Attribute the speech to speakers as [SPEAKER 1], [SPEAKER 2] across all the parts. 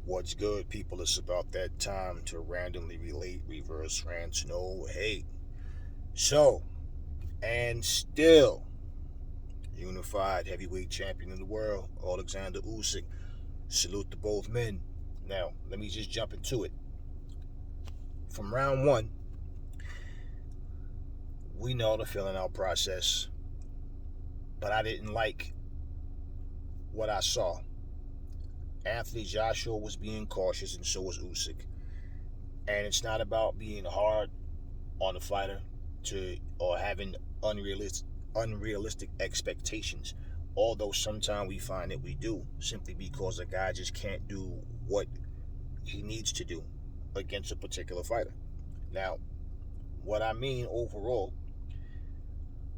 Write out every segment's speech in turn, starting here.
[SPEAKER 1] What's good, people? It's about that time to randomly relate, reverse rants, no hate. So, and still, unified heavyweight champion in the world, Oleksandr Usyk. Salute to both men. Now, let me just jump into it. From round one, we know the filling out process, but I didn't like what I saw. Anthony Joshua was being cautious, and so was Usyk. And it's not about being hard on the fighter or having unrealistic expectations. Although sometimes we find that we do, simply because a guy just can't do what he needs to do against a particular fighter. Now, what I mean overall,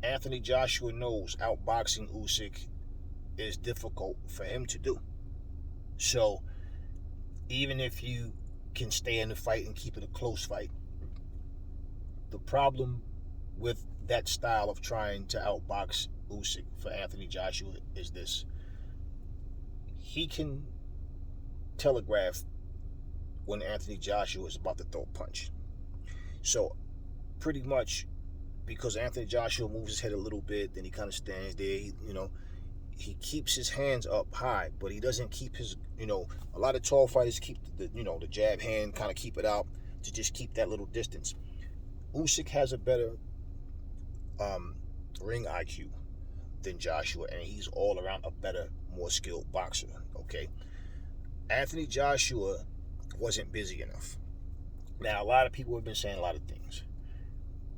[SPEAKER 1] Anthony Joshua knows outboxing Usyk is difficult for him to do. So even if you can stay in the fight and keep it a close fight, the problem with that style of trying to outbox Usyk for Anthony Joshua is this: he can telegraph when Anthony Joshua is about to throw a punch. So pretty much, because Anthony Joshua moves his head a little bit, then he kind of stands there. He keeps his hands up high, but he doesn't keep his. A lot of tall fighters keep the jab hand, kind of keep it out to just keep that little distance. Usyk has a better ring IQ than Joshua, and he's all around a better, more skilled boxer. Okay, Anthony Joshua wasn't busy enough. Now, a lot of people have been saying a lot of things.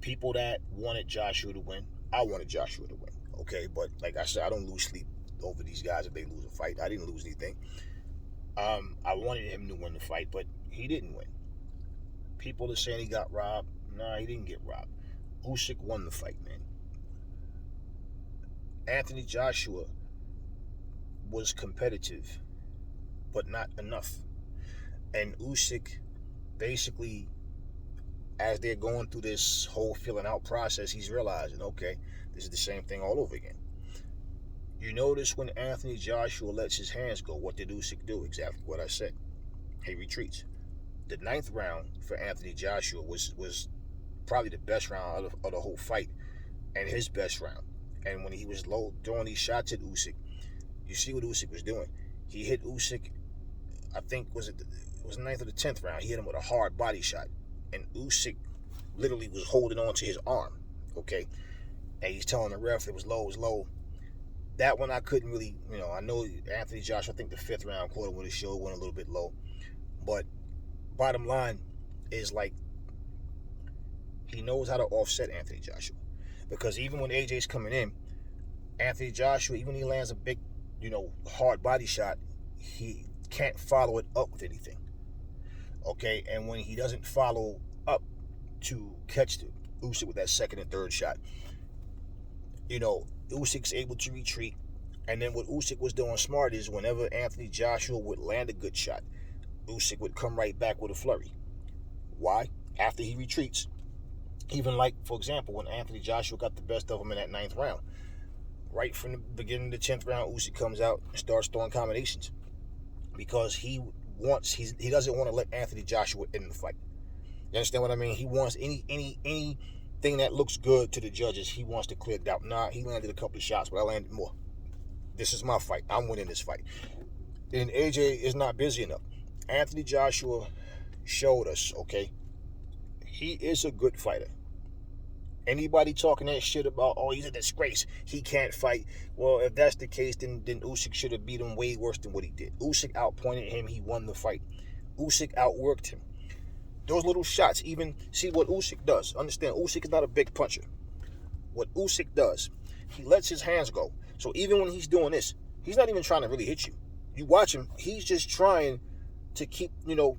[SPEAKER 1] People that wanted Joshua to win, I wanted Joshua to win. Okay, but like I said, I don't lose sleep over these guys if they lose a fight. I didn't lose anything. I wanted him to win the fight, but he didn't win. People are saying he got robbed. Nah, he didn't get robbed. Usyk won the fight, man. Anthony Joshua was competitive, but not enough. And Usyk, basically, as they're going through this whole filling out process, he's realizing, okay, this is the same thing all over again. You notice when Anthony Joshua lets his hands go, what did Usyk do? Exactly what I said. He retreats. The ninth round for Anthony Joshua was probably the best round of the whole fight, and his best round. And when he was low throwing these shots at Usyk, you see what Usyk was doing. He hit Usyk, I think it was the ninth or the 10th round. He hit him with a hard body shot, and Usyk literally was holding on to his arm. Okay, and he's telling the ref it was low. That one I couldn't really, I know Anthony Joshua, I think the 5th round quarter with his show went a little bit low, but bottom line is, like, he knows how to offset Anthony Joshua, because even when AJ's coming in, Anthony Joshua, even when he lands a big, hard body shot, he can't follow it up with anything. Okay, and when he doesn't follow up to catch the Usyk with that second and third shot, Usyk's able to retreat. And then what Usyk was doing smart is whenever Anthony Joshua would land a good shot, Usyk would come right back with a flurry. Why? After he retreats. Even like, for example, when Anthony Joshua got the best of him in that 9th round, right from the beginning of the 10th round, Usyk comes out and starts throwing combinations, because he doesn't want to let Anthony Joshua in the fight. You understand what I mean? He wants anything that looks good to the judges, he wants to clear doubt. Nah, he landed a couple of shots, but I landed more. This is my fight. I'm winning this fight. And AJ is not busy enough. Anthony Joshua showed us, okay, he is a good fighter. Anybody talking that shit about, oh, he's a disgrace, he can't fight. Well, if that's the case, then Usyk should have beat him way worse than what he did. Usyk outpointed him. He won the fight. Usyk outworked him. Those little shots, even, see what Usyk does. Understand, Usyk is not a big puncher. What Usyk does, he lets his hands go. So even when he's doing this, he's not even trying to really hit you. You watch him, he's just trying to keep,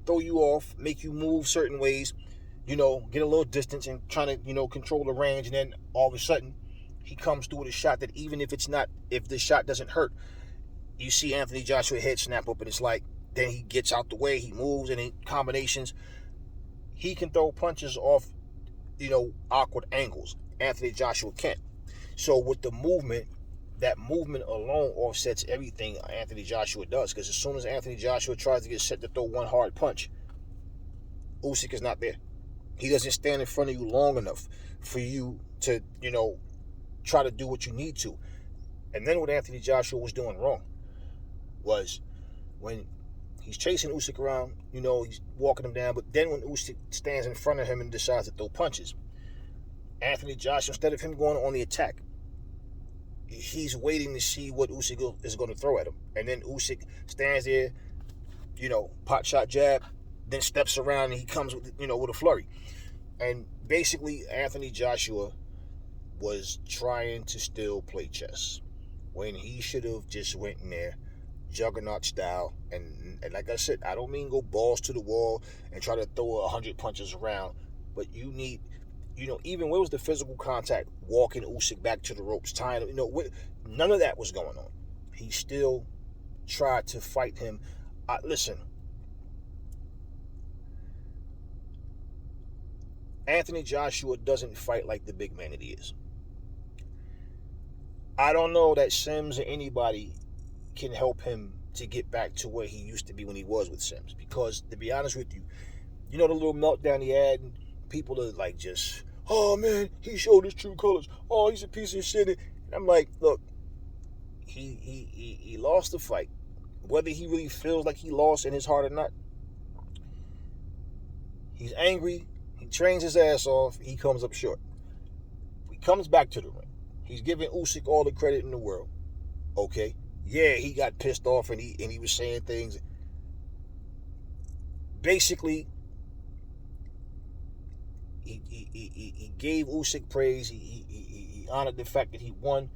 [SPEAKER 1] throw you off, make you move certain ways, get a little distance and trying to, control the range. And then all of a sudden, he comes through with a shot that even if the shot doesn't hurt, you see Anthony Joshua's head snap up, and it's like, then he gets out the way, he moves, and in combinations, he can throw punches off, awkward angles. Anthony Joshua can't. So with the movement, that movement alone offsets everything Anthony Joshua does. Because as soon as Anthony Joshua tries to get set to throw one hard punch, Usyk is not there. He doesn't stand in front of you long enough for you to, try to do what you need to. And then what Anthony Joshua was doing wrong was when he's chasing Usyk around, he's walking him down, but then when Usyk stands in front of him and decides to throw punches, Anthony Joshua, instead of him going on the attack, he's waiting to see what Usyk is going to throw at him. And then Usyk stands there, pot shot jab, then steps around and he comes with, with a flurry. And basically, Anthony Joshua was trying to still play chess when he should have just went in there juggernaut style. And like I said, I don't mean go balls to the wall and try to throw 100 punches around, but you need, even where was the physical contact, walking Usyk back to the ropes, tying, none of that was going on. He still tried to fight him. Listen, Anthony Joshua doesn't fight like the big man that he is. I don't know that Sims or anybody can help him to get back to where he used to be when he was with Sims. Because, to be honest with you, the little meltdown he had, and people are like just, oh man, he showed his true colors. Oh, he's a piece of shit. And I'm like, look, he lost the fight. Whether he really feels like he lost in his heart or not, he's angry. He trains his ass off. He comes up short. He comes back to the ring. He's giving Usyk all the credit in the world. Okay? Yeah, he got pissed off and he was saying things. Basically, he gave Usyk praise. He honored the fact that he won.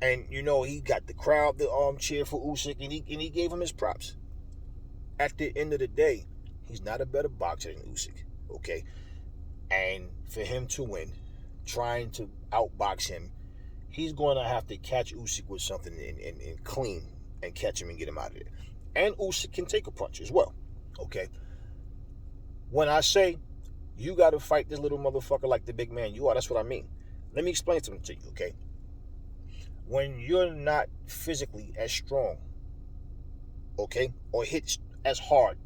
[SPEAKER 1] And, he got the crowd, the armchair for Usyk, and he gave him his props. At the end of the day, he's not a better boxer than Usyk. Okay? And for him to win, trying to outbox him, he's going to have to catch Usyk with something and clean and catch him and get him out of there. And Usyk can take a punch as well. Okay? When I say you got to fight this little motherfucker like the big man you are, that's what I mean. Let me explain something to you, okay? When you're not physically as strong, okay, or hit as hard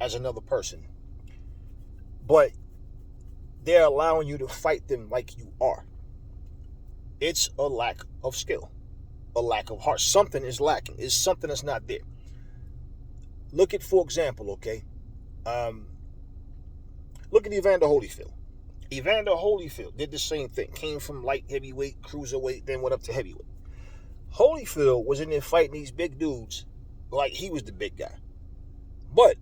[SPEAKER 1] as another person, but they're allowing you to fight them like you are, it's a lack of skill, a lack of heart. Something is lacking. It's something that's not there. Look at, for example, okay, look at Evander Holyfield. Evander Holyfield did the same thing. Came from light heavyweight, cruiserweight, then went up to heavyweight. Holyfield was in there fighting these big dudes like he was the big guy. But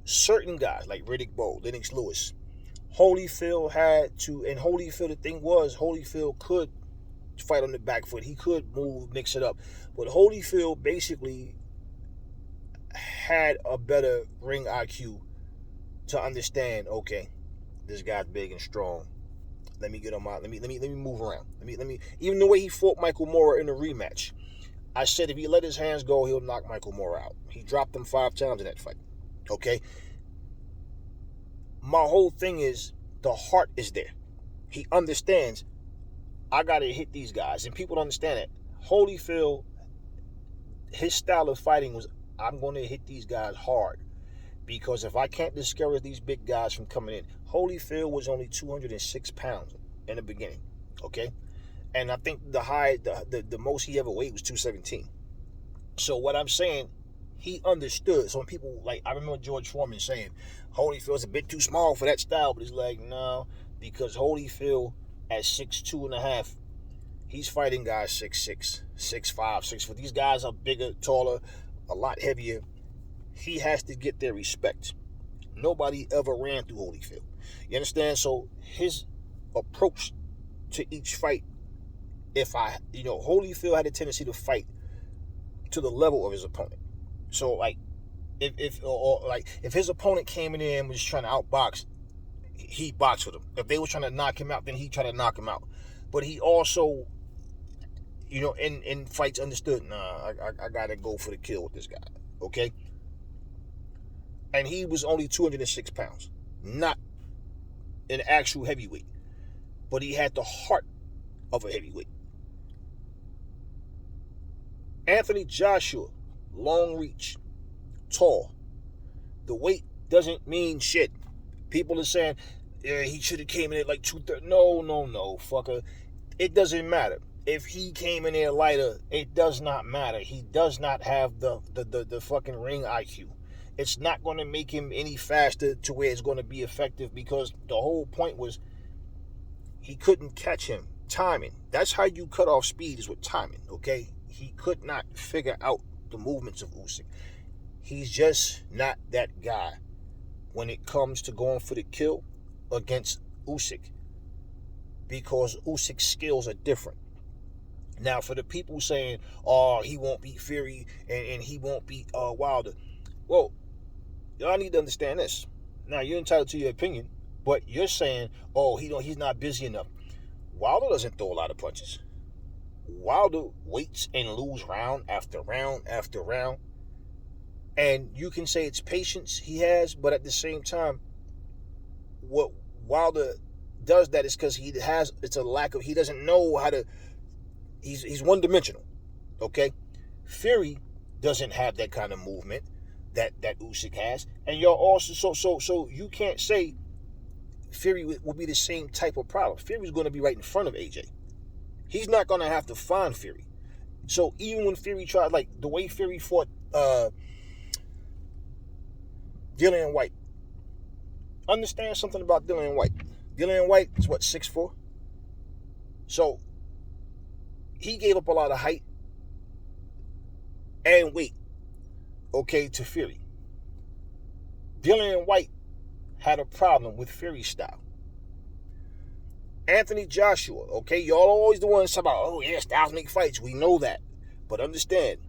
[SPEAKER 1] certain guys like Riddick Bowe, Lennox Lewis, Holyfield had to, and Holyfield, the thing was, Holyfield could fight on the back foot. He could move, mix it up. But Holyfield basically had a better ring IQ to understand, okay, this guy's big and strong. Let me get on my, let me move around. Let me, even the way he fought Michael Moorer in the rematch, I said if he let his hands go, he'll knock Michael Moorer out. He dropped him 5 times in that fight. Okay? My whole thing is the heart is there. He understands I got to hit these guys. And people don't understand it. Holyfield, his style of fighting was, I'm going to hit these guys hard. Because if I can't discourage these big guys from coming in, Holyfield was only 206 pounds in the beginning. Okay? And I think the most he ever weighed was 217. So what I'm saying, he understood. So when people, like, I remember George Foreman saying, Holyfield's a bit too small for that style. But he's like, no, because Holyfield at 6'2.5", he's fighting guys 6'6", 6'5", 6'4". These guys are bigger, taller, a lot heavier. He has to get their respect. Nobody ever ran through Holyfield. You understand? So his approach to each fight, Holyfield had a tendency to fight to the level of his opponent. So like, if his opponent came in there and was just trying to outbox, he boxed with him. If they were trying to knock him out, then he tried to knock him out. But he also, in fights understood, I gotta go for the kill with this guy. Okay? And he was only 206 pounds, not an actual heavyweight, but he had the heart of a heavyweight. Anthony Joshua, long reach, tall. The weight doesn't mean shit. People are saying, yeah, he should have came in at like 230. No, fucker. It doesn't matter. If he came in there lighter, it does not matter. He does not have the fucking ring IQ. It's not going to make him any faster to where it's going to be effective, because the whole point was he couldn't catch him. Timing. That's how you cut off speed, is with timing, okay? He could not figure out the movements of Usyk. He's just not that guy when it comes to going for the kill against Usyk, because Usyk's skills are different. Now, for the people saying, oh, he won't beat Fury and he won't beat Wilder, well, y'all need to understand this. Now, you're entitled to your opinion, but you're saying, oh, he's not busy enough. Wilder doesn't throw a lot of punches. Wilder waits and loses round after round after round. And you can say it's patience he has, but at the same time, what Wilder does that is because he doesn't know how to, he's one-dimensional, okay? Fury doesn't have that kind of movement that Usyk has, and you're also, so you can't say Fury will be the same type of problem. Fury's going to be right in front of AJ. He's not going to have to find Fury. So even when Fury tried, like the way Fury fought Dillian White, understand something about Dillian White. Dillian White is what, 6'4"? So he gave up a lot of height and weight, okay, to Fury. Dillian White had a problem with Fury style. Anthony Joshua, okay, y'all always the ones talk about, oh yeah, styles make fights. We know that, but understand,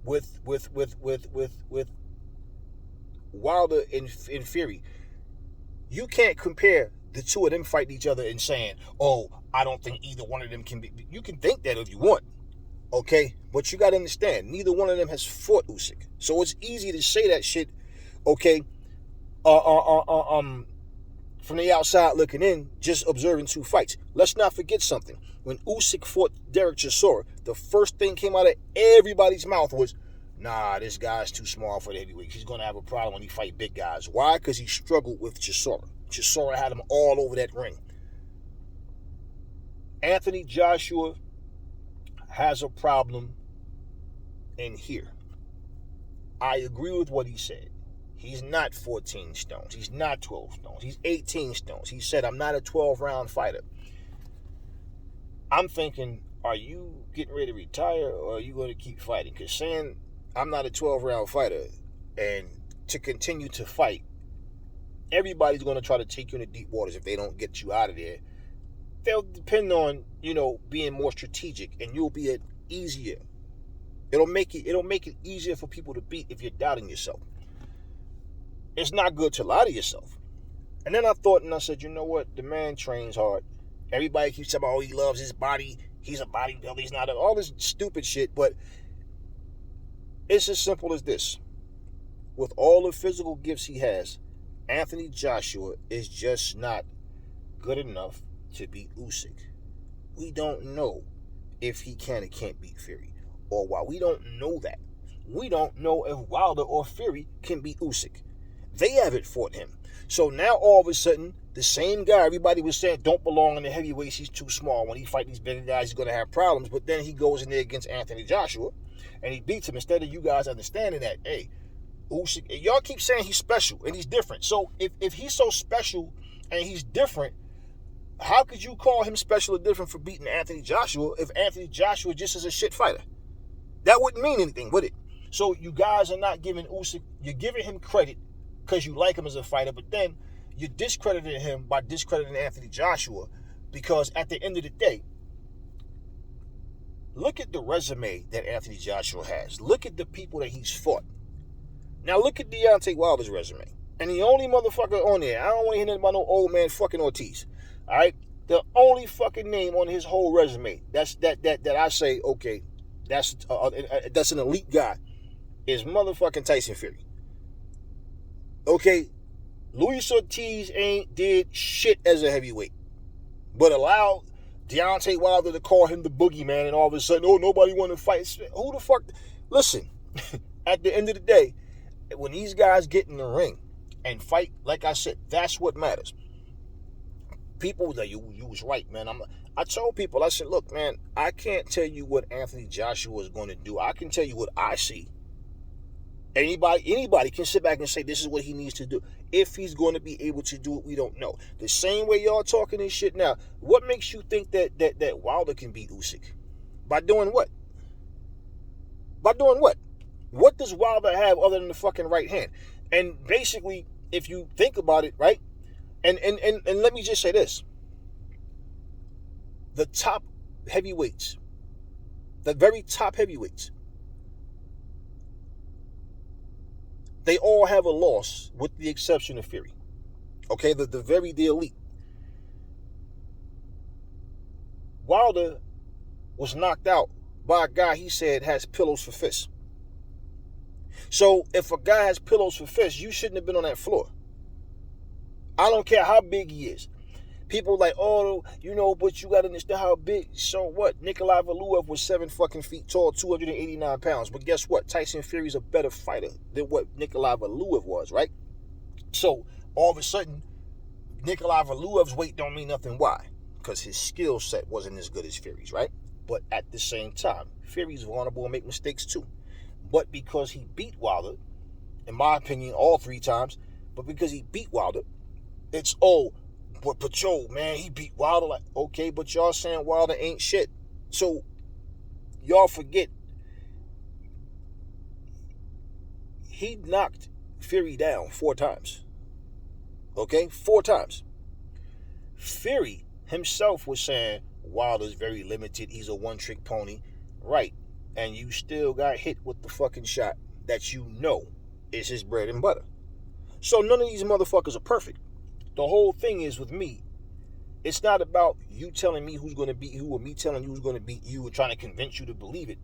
[SPEAKER 1] with Wilder and Fury, you can't compare the two of them fighting each other and saying, oh, I don't think either one of them can be. You can think that if you want, okay, but you got to understand, neither one of them has fought Usyk, so it's easy to say that shit, okay, from the outside looking in, just observing two fights. Let's not forget something. When Usyk fought Derek Chisora, the first thing came out of everybody's mouth was, nah, this guy's too small for the heavyweight. He's going to have a problem when he fight big guys. Why? Because he struggled with Chisora. Chisora had him all over that ring. Anthony Joshua has a problem in here. I agree with what he said. He's not 14 stones. He's not 12 stones. He's 18 stones. He said, I'm not a 12-round fighter. I'm thinking, are you getting ready to retire, or are you going to keep fighting? Because saying I'm not a 12-round fighter and to continue to fight, everybody's going to try to take you into deep waters if they don't get you out of there. They'll depend on, being more strategic, and you'll be easier. It'll make it easier for people to beat if you're doubting yourself. It's not good to lie to yourself. And then I thought, and I said, you know what? The man trains hard. Everybody keeps talking about, oh, he loves his body. He's a bodybuilder. He's not all this stupid shit. But it's as simple as this. With all the physical gifts he has, Anthony Joshua is just not good enough to beat Usyk. We don't know if he can or can't beat Fury, or why. We don't know that. We don't know if Wilder or Fury can beat Usyk. They haven't fought him. So now all of a sudden, the same guy everybody was saying don't belong in the heavyweights, he's too small. When he fight these bigger guys, he's going to have problems. But then he goes in there against Anthony Joshua, and he beats him, instead of you guys understanding that, hey, Usyk, y'all keep saying he's special and he's different. So if he's so special and he's different, how could you call him special or different for beating Anthony Joshua if Anthony Joshua just is a shit fighter? That wouldn't mean anything, would it? So you guys are not giving Usyk, you're giving him credit because you like him as a fighter, but then you're discrediting him by discrediting Anthony Joshua, because at the end of the day, look at the resume that Anthony Joshua has. Look at the people that he's fought. Now look at Deontay Wilder's resume. And the only motherfucker on there, I don't want to hear nothing about no old man fucking Ortiz. All right? The only fucking name on his whole resume that I say, okay, that's an elite guy, is motherfucking Tyson Fury. Okay, Luis Ortiz ain't did shit as a heavyweight, but allowed Deontay Wilder to call him the boogeyman, and all of a sudden, oh, nobody want to fight. Who the fuck? Listen, at the end of the day, when these guys get in the ring and fight, like I said, that's what matters. People that you was right, man. I told people, I said, look, man, I can't tell you what Anthony Joshua is going to do. I can tell you what I see. Anybody can sit back and say this is what he needs to do. If he's going to be able to do it, we don't know. The same way y'all talking this shit now. What makes you think that Wilder can beat Usyk? By doing what? By doing what? What does Wilder have other than the fucking right hand? And basically, if you think about it, right? And let me just say this. The top heavyweights, the very top heavyweights, they all have a loss with the exception of Fury. Okay, the elite. Wilder was knocked out by a guy he said has pillows for fists. So if a guy has pillows for fists, you shouldn't have been on that floor. I don't care how big he is. People like, oh, but you got to understand how big. So what? Nikolai Valuev was 7 fucking feet tall, 289 pounds. But guess what? Tyson Fury's a better fighter than what Nikolai Valuev was, right? So all of a sudden, Nikolai Valuev's weight don't mean nothing. Why? Because his skill set wasn't as good as Fury's, right? But at the same time, Fury's vulnerable and make mistakes too. But because he beat Wilder, in my opinion, all 3 times, but because he beat Wilder, it's, but yo, man, he beat Wilder. Like, okay, but y'all saying Wilder ain't shit. So, y'all forget, he knocked Fury down 4 times. Okay, 4 times. Fury himself was saying Wilder's very limited. He's a one-trick pony. Right. And you still got hit with the fucking shot that you know is his bread and butter. So none of these motherfuckers are perfect. The whole thing is with me, it's not about you telling me who's going to beat who or me telling you who's going to beat you and trying to convince you to believe it.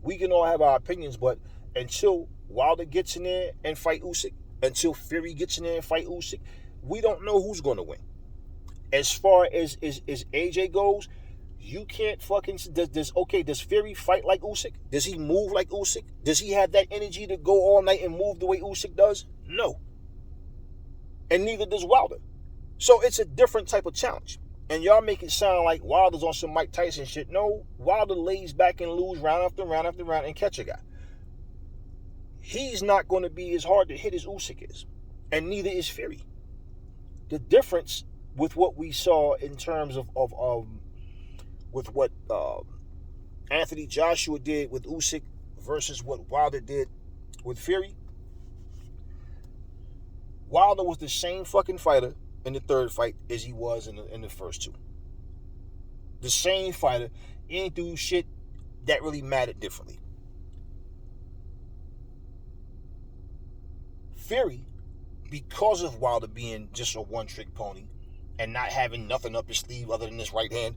[SPEAKER 1] We can all have our opinions, but until Wilder gets in there and fight Usyk, until Fury gets in there and fight Usyk, we don't know who's going to win. As far as AJ goes, you can't fucking... Does Fury fight like Usyk? Does he move like Usyk? Does he have that energy to go all night and move the way Usyk does? No. And neither does Wilder. So it's a different type of challenge. And y'all make it sound like Wilder's on some Mike Tyson shit. No, Wilder lays back and lose round after round after round and catch a guy. He's not going to be as hard to hit as Usyk is. And neither is Fury. The difference with what we saw in terms of with what Anthony Joshua did with Usyk versus what Wilder did with Fury. Wilder was the same fucking fighter in the 3rd fight as he was in the first 2. The same fighter. He ain't do shit that really mattered differently. Fury, because of Wilder being just a one-trick pony and not having nothing up his sleeve other than his right hand,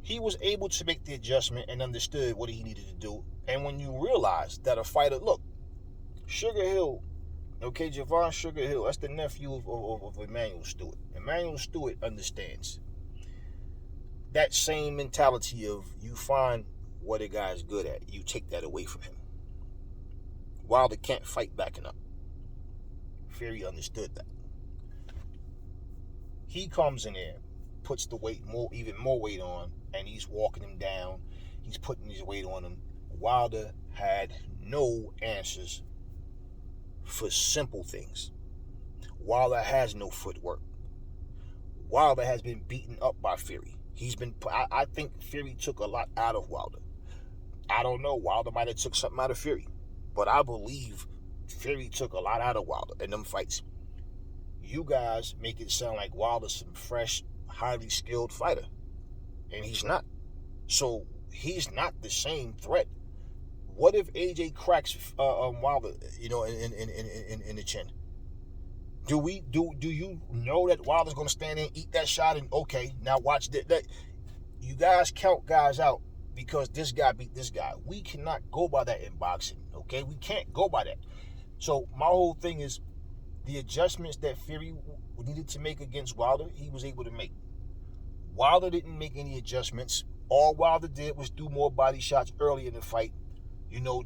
[SPEAKER 1] he was able to make the adjustment and understood what he needed to do. And when you realize that a fighter, look, Sugar Hill, okay, Javon Sugar Hill, that's the nephew of Emmanuel Stewart. Emmanuel Stewart understands that same mentality of you find what a guy's good at, you take that away from him. Wilder can't fight backing up. Fury understood that. He comes in there, puts the weight even more weight on, and he's walking him down. He's putting his weight on him. Wilder had no answers for simple things. Wilder has no footwork. Wilder has been beaten up by Fury. I think Fury took a lot out of Wilder. I don't know. Wilder might have took something out of Fury. But I believe Fury took a lot out of Wilder in them fights. You guys make it sound like Wilder's some fresh, highly skilled fighter. And he's not. So he's not the same threat. What if AJ cracks Wilder, in the chin? Do you know that Wilder's going to stand there and eat that shot and okay, now watch that? You guys count guys out because this guy beat this guy. We cannot go by that in boxing, okay? We can't go by that. So my whole thing is the adjustments that Fury needed to make against Wilder, he was able to make. Wilder didn't make any adjustments. All Wilder did was do more body shots early in the fight.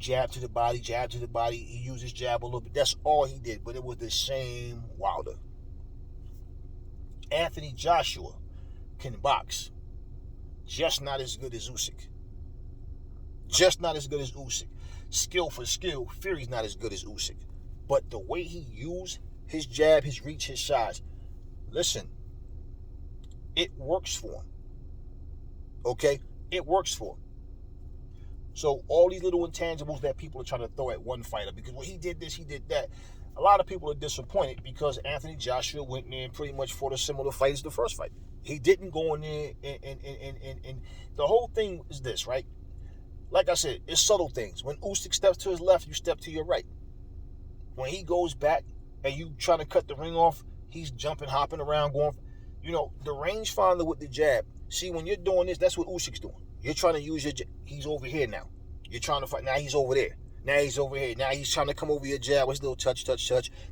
[SPEAKER 1] Jab to the body, jab to the body. He used his jab a little bit. That's all he did, but it was the same Wilder. Anthony Joshua can box, just not as good as Usyk. Just not as good as Usyk. Skill for skill, Fury's not as good as Usyk. But the way he used his jab, his reach, his size, listen, it works for him. Okay? It works for him. So all these little intangibles that people are trying to throw at one fighter, because he did this, he did that. A lot of people are disappointed because Anthony Joshua went in there and pretty much fought a similar fight as the first fight. He didn't go in there and the whole thing is this, right? Like I said, it's subtle things. When Usyk steps to his left, you step to your right. When he goes back and you trying to cut the ring off, he's jumping, hopping around, going, the rangefinder with the jab. See, when you're doing this, that's what Usyk's doing. You're trying to use your jab. He's over here now. You're trying to fight. Now he's over there. Now he's over here. Now he's trying to come over your jab with his little touch.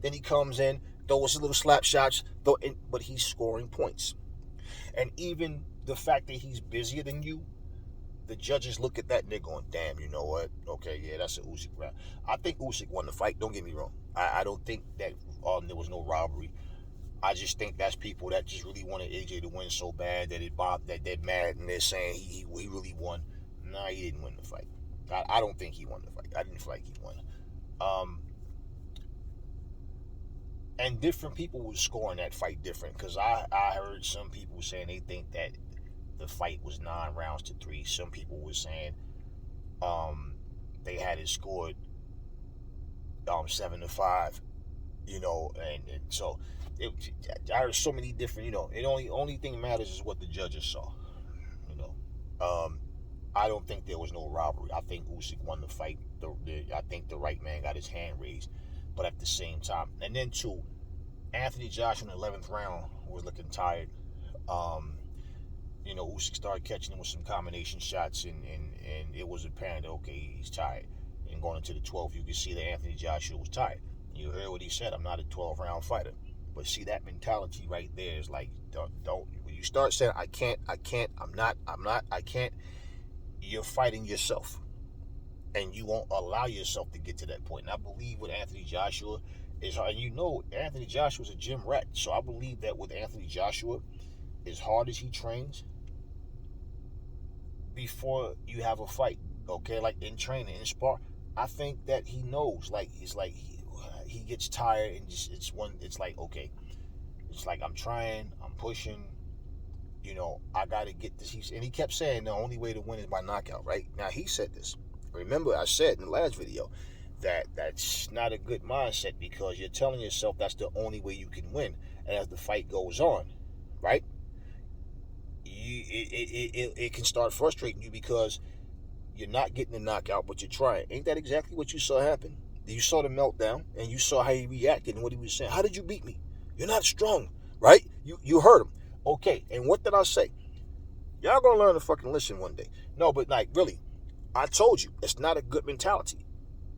[SPEAKER 1] Then he comes in, throws his little slap shots, but he's scoring points. And even the fact that he's busier than you, the judges look at that and they're going, damn, you know what? Okay, yeah, that's an Usyk round. I think Usyk won the fight. Don't get me wrong. I don't think that there was no robbery. I just think that's people that just really wanted AJ to win so bad that they're mad and they're saying he really won. Nah, he didn't win the fight. I don't think he won the fight. I didn't feel like he won. And different people were scoring that fight different, because I heard some people saying they think that the fight was 9 rounds to 3. Some people were saying they had it scored 7-5. And so I heard so many different. It only thing matters is what the judges saw. I don't think there was no robbery. I think Usyk won the fight. I think the right man got his hand raised, but at the same time, and then too, Anthony Joshua in the 11th round was looking tired. Usyk started catching him with some combination shots, and it was apparent that, okay, he's tired. And going into the 12th, you could see that Anthony Joshua was tired. You heard what he said, I'm not a 12-round fighter. But see, that mentality right there is like, don't when you start saying, I can't, I'm not, I can't, you're fighting yourself. And you won't allow yourself to get to that point. And I believe with Anthony Joshua is, and Anthony Joshua's a gym rat. So I believe that with Anthony Joshua, as hard as he trains, before you have a fight, okay, like in training, in spar, I think that he knows, like, it's like he gets tired and it's like, okay, it's like, I'm trying, I'm pushing, I got to get this. And he kept saying the only way to win is by knockout, right? Now, he said this. Remember, I said in the last video that that's not a good mindset, because you're telling yourself that's the only way you can win. And as the fight goes on, right, it can start frustrating you because you're not getting the knockout, but you're trying. Ain't that exactly what you saw happen? You saw the meltdown, and you saw how he reacted and what he was saying. How did you beat me? You're not strong, right? You heard him. Okay, and what did I say? Y'all gonna learn to fucking listen one day. No, but like, really, I told you, it's not a good mentality.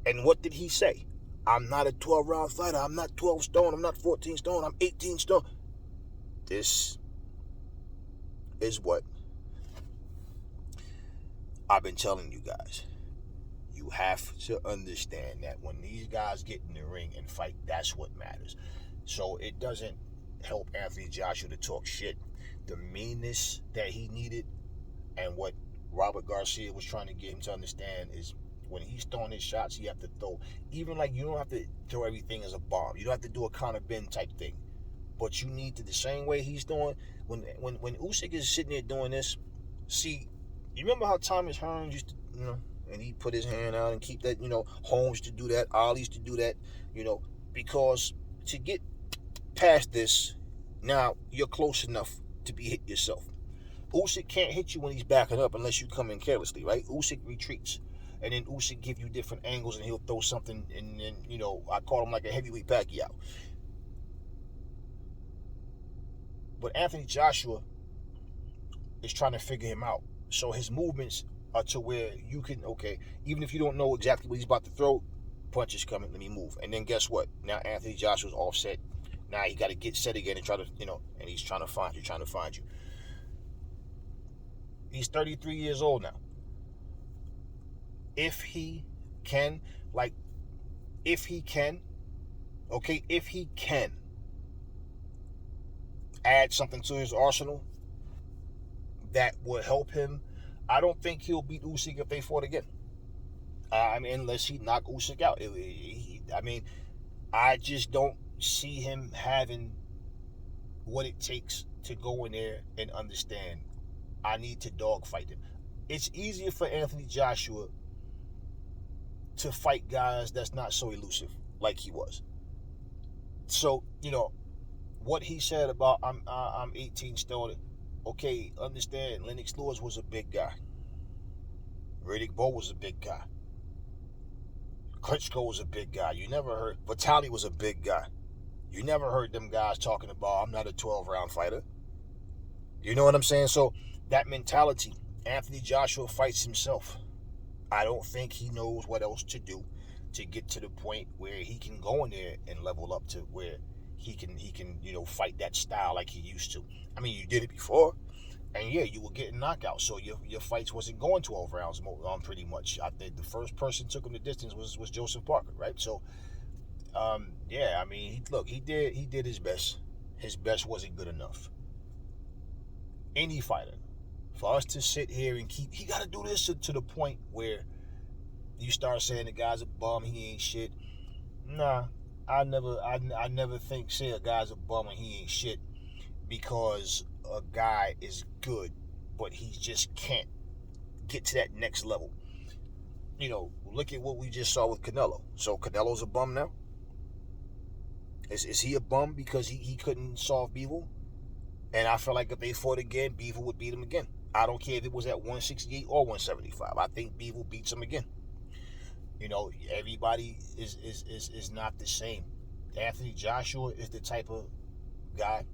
[SPEAKER 1] And what did he say? I'm not a 12-round fighter. I'm not 12 stone. I'm not 14 stone. I'm 18 stone. This is what I've been telling you guys. You have to understand that when these guys get in the ring and fight, that's what matters. So it doesn't help Anthony Joshua to talk shit. The meanness that he needed, and what Robert Garcia was trying to get him to understand, is when he's throwing his shots, you have to throw, even like, you don't have to throw everything as a bomb. You don't have to do a counter bend type thing. But you need to, the same way he's doing, when Usyk is sitting there doing this, see, you remember how Thomas Hearns used to, and he put his hand out and keep that, Holmes used to do that, Ali used to do that, because to get past this, now you're close enough to be hit yourself. Usyk can't hit you when he's backing up unless you come in carelessly, right? Usyk retreats. And then Usyk give you different angles, and he'll throw something, and then, I call him like a heavyweight Pacquiao. But Anthony Joshua is trying to figure him out. So his movements are to where you can, okay, even if you don't know exactly what he's about to throw, punch is coming, let me move. And then guess what? Now Anthony Joshua's offset. Now he got to get set again and try to, and he's trying to find you. He's 33 years old now. If he can, like, if he can, okay, if he can add something to his arsenal that will help him, I don't think he'll beat Usyk if they fought again. I mean, unless he knock Usyk out. I mean, I just don't see him having what it takes to go in there and understand, I need to dogfight him. It's easier for Anthony Joshua to fight guys that's not so elusive like he was. So, what he said about I'm 18 still. Okay, understand. Lennox Lewis was a big guy. Riddick Bowe was a big guy. Klitschko was a big guy. You never heard. Vitali was a big guy. You never heard them guys talking about, I'm not a 12-round fighter. You know what I'm saying? So that mentality, Anthony Joshua fights himself. I don't think he knows what else to do to get to the point where he can go in there and level up to where he can fight that style like he used to. I mean, you did it before, and yeah, you were getting knockouts, so your fights wasn't going 12 rounds pretty much. I think the first person took him the distance was Joseph Parker, right? So, yeah, I mean, he did his best. His best wasn't good enough. Any fighter, for us to sit here and he got to do this to the point where you start saying the guy's a bum, he ain't shit. Nah, I never think say a guy's a bum and he ain't shit because a guy is good, but he just can't get to that next level. Look at what we just saw with Canelo. So Canelo's a bum now? Is he a bum because he couldn't solve Bivol? And I feel like if they fought again, Bivol would beat him again. I don't care if it was at 168 or 175. I think Bivol beats him again. Everybody is not the same. Anthony Joshua is the type of guy,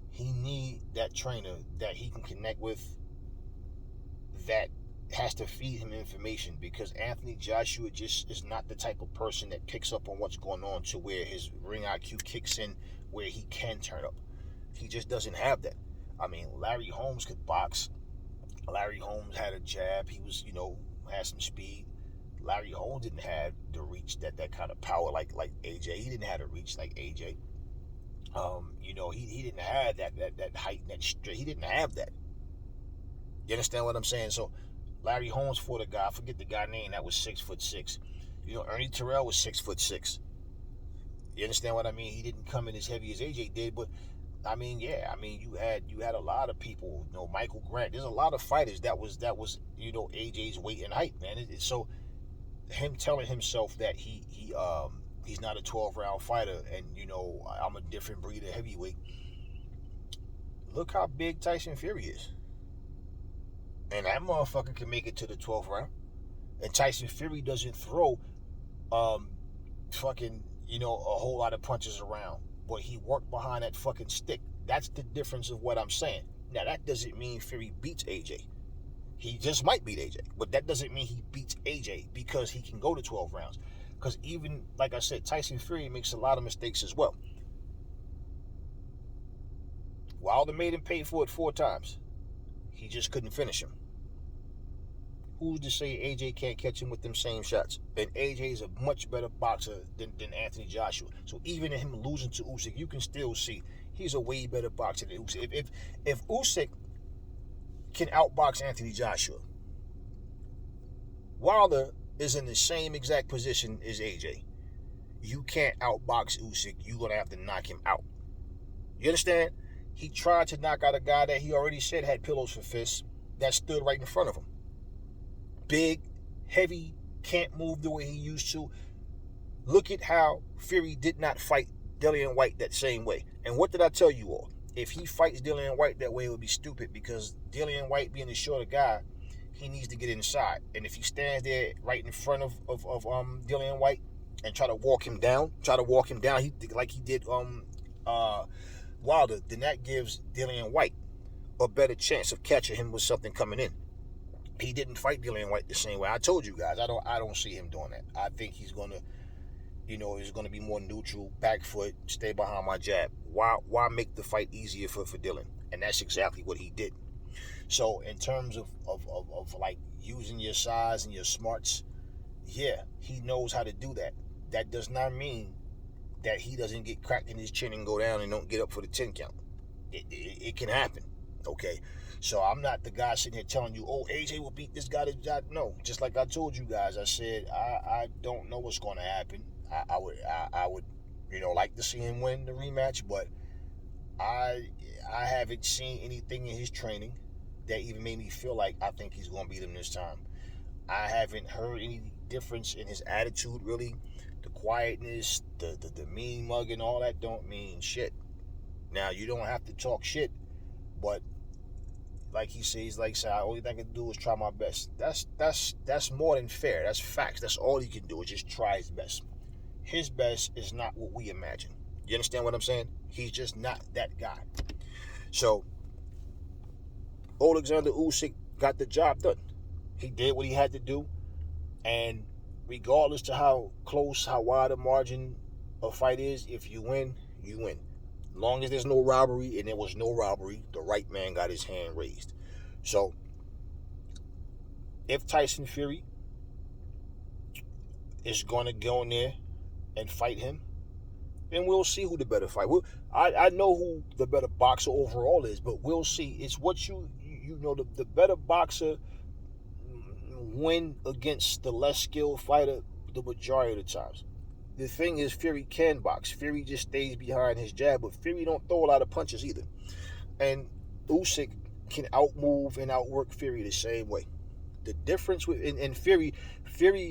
[SPEAKER 1] he need that trainer that he can connect with, that has to feed him information, because Anthony Joshua just is not the type of person that picks up on what's going on to where his ring IQ kicks in where he can turn up. He just doesn't have that. I mean, Larry Holmes could box. Larry Holmes had a jab. He was, had some speed. Larry Holmes didn't have the reach, that kind of power like AJ. He didn't have the reach like AJ. He didn't have that height and that strength. He didn't have that. You understand what I'm saying? So Larry Holmes fought a guy, I forget the guy's name, that was 6'6". Ernie Terrell was 6'6". You understand what I mean? He didn't come in as heavy as AJ did, but I mean, yeah, I mean, you had a lot of people, Michael Grant. There's a lot of fighters that was AJ's weight and height, man. So him telling himself that he's not a 12-round fighter, and I'm a different breed of heavyweight. Look how big Tyson Fury is, and that motherfucker can make it to the 12th round. And Tyson Fury doesn't throw fucking a whole lot of punches around, but he worked behind that fucking stick. That's the difference of what I'm saying. Now, that doesn't mean Fury beats AJ. He just might beat AJ, but that doesn't mean he beats AJ because he can go to 12 rounds. Because even, like I said, Tyson Fury makes a lot of mistakes as well. Wilder made him pay for it 4 times. He just couldn't finish him. Who's to say AJ can't catch him with them same shots? And AJ is a much better boxer than Anthony Joshua. So even in him losing to Usyk, you can still see he's a way better boxer than Usyk. If Usyk can outbox Anthony Joshua, Wilder is in the same exact position as AJ. You can't outbox Usyk. You're going to have to knock him out. You understand? He tried to knock out a guy that he already said had pillows for fists that stood right in front of him. Big, heavy, can't move the way he used to. Look at how Fury did not fight Dillian White that same way. And what did I tell you all? If he fights Dillian White that way, it would be stupid, because Dillian White, being a shorter guy, he needs to get inside. And if he stands there right in front of Dillian White and try to walk him down, like he did Wilder, then that gives Dillian White a better chance of catching him with something coming in. He didn't fight Dillian White the same way. I told you guys, I don't see him doing that. I think he's gonna, he's gonna be more neutral, back foot, stay behind my jab. Why make the fight easier for Dillian? And that's exactly what he did. So in terms of like using your size and your smarts, yeah, he knows how to do that. That does not mean that he doesn't get cracked in his chin and go down and don't get up for the 10 count. It can happen. Okay. So I'm not the guy sitting here telling you, oh, AJ will beat this guy. No, just like I told you guys, I said I don't know what's going to happen. I would like to see him win the rematch, but I I haven't seen anything in his training that even made me feel like I think he's going to beat him this time. I haven't heard any difference in his attitude, really. The quietness, the mean mugging, all that don't mean shit. Now, you don't have to talk shit, but like he says, like the only thing I can do is try my best. That's more than fair. That's facts. That's all he can do is just try his best. His best is not what we imagine. You understand what I'm saying? He's just not that guy. So Oleksandr Usyk got the job done. He did what he had to do, and regardless to how close, how wide a margin a fight is, if you win, you win. As long as there's no robbery, and there was no robbery, the right man got his hand raised. So if Tyson Fury is going to go in there and fight him, then we'll see who the better fight. I know who the better boxer overall is, but we'll see. It's what you know. The better boxer win against the less skilled fighter the majority of the times. The thing is, Fury can box. Fury just stays behind his jab, but Fury don't throw a lot of punches either. And Usyk can outmove and outwork Fury the same way. The difference with in Fury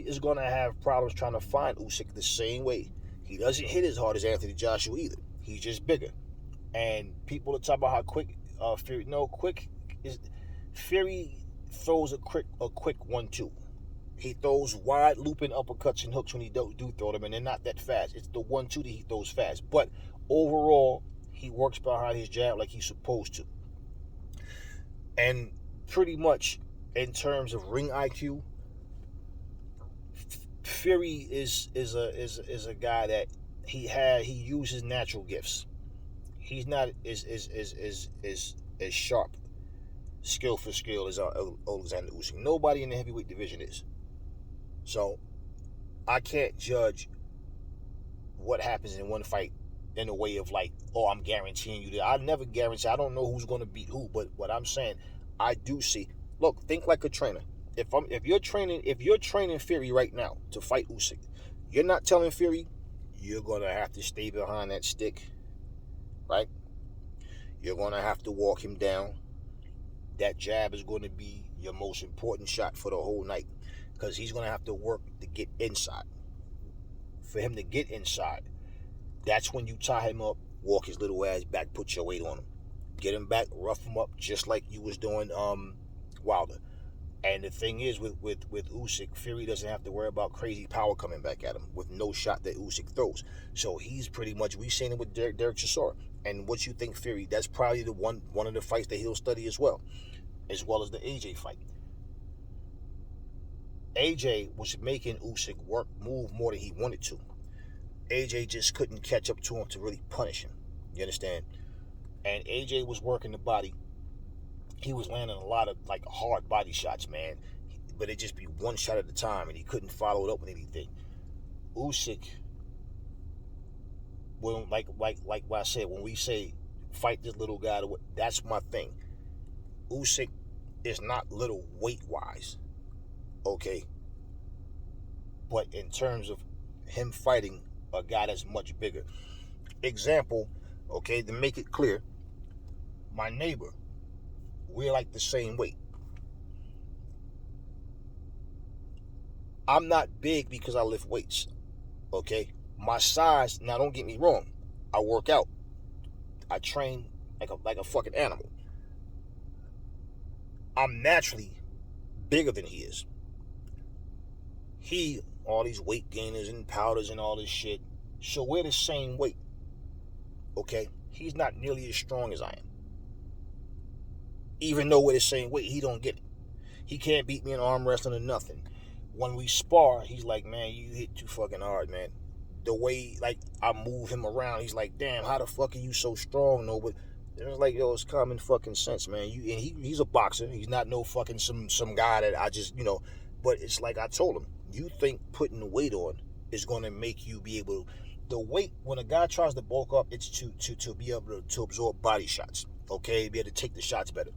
[SPEAKER 1] is going to have problems trying to find Usyk the same way. He doesn't hit as hard as Anthony Joshua either. He's just bigger. And people are talking about how quick Fury. No, quick is Fury throws a quick 1-2. He throws wide looping uppercuts and hooks when he do throw them, and they're not that fast. It's the 1-2 that he throws fast. But overall, he works behind his jab like he's supposed to. And pretty much in terms of ring IQ, Fury is a guy that he uses natural gifts. He's not as sharp, skill for skill as Oleksandr Usyk. Nobody in the heavyweight division is. So I can't judge what happens in one fight in a way of like, oh, I'm guaranteeing you that. I never guarantee. I don't know who's going to beat who, but what I'm saying, I do see. Look, think like a trainer. If you're training Fury right now to fight Usyk, you're not telling Fury you're gonna have to stay behind that stick, right? You're gonna have to walk him down. That jab is going to be your most important shot for the whole night, because he's gonna have to work to get inside. For him to get inside, that's when you tie him up, walk his little ass back, put your weight on him, get him back, rough him up, just like you was doing Wilder. And the thing is, with Usyk, Fury doesn't have to worry about crazy power coming back at him with no shot that Usyk throws. So he's pretty much, we've seen it with Derek Chisora. And what you think, Fury, that's probably the one of the fights that he'll study as well as the AJ fight. AJ was making Usyk move more than he wanted to. AJ just couldn't catch up to him to really punish him. You understand? And AJ was working the body. He was landing a lot of like hard body shots, man. But it just be one shot at a time, and he couldn't follow it up with anything. Usyk, well, like what I said, when we say fight this little guy, that's my thing. Usyk is not little weight-wise, okay? But in terms of him fighting a guy that's much bigger. Example, okay, to make it clear, my neighbor, we're like the same weight. I'm not big because I lift weights, okay? My size, now don't get me wrong, I work out. I train like a fucking animal. I'm naturally bigger than he is. He, all these weight gainers and powders and all this shit, so we're the same weight, okay? He's not nearly as strong as I am. Even though we're the same weight, he don't get it. He can't beat me in arm wrestling or nothing. When we spar, he's like, man, you hit too fucking hard, man. The way, like, I move him around, he's like, damn, how the fuck are you so strong? No, but It was like, yo, it's common fucking sense, man. He's a boxer. He's not no fucking some guy that I just, but it's like I told him, you think putting the weight on is gonna make you be able, the weight, when a guy tries to bulk up, it's to be able to absorb body shots, okay, be able to take the shots better.